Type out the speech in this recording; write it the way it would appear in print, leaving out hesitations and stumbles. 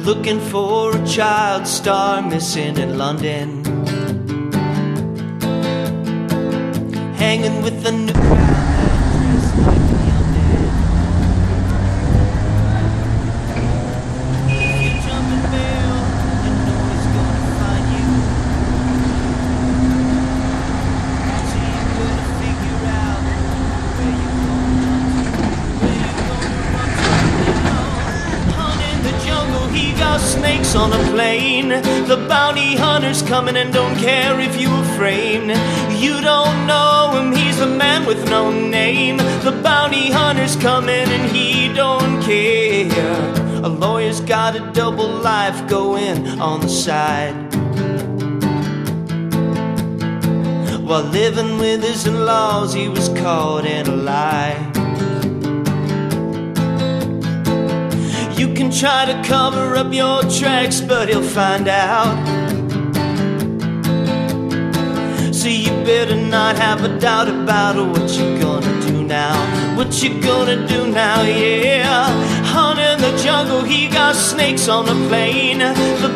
looking for a child star missing in London, hanging with the new dressed like the undead. If you jump in bail, you know he's gonna find you. So you gotta figure out where you're gonna run to. Hunt in the jungle, he got snakes on a plane. The bounty hunter's coming and don't care if you were framed. You don't know him, he's the man with no name. The bounty hunter's coming and he don't care. A lawyer's got a double life going on the side, while living with his in-laws he was caught in a lie. You can try to cover up your tracks, but he'll find out. So you better not have a doubt about what you're gonna do now. What you gonna do now, yeah. Hunt in the jungle, he got snakes on the plane. The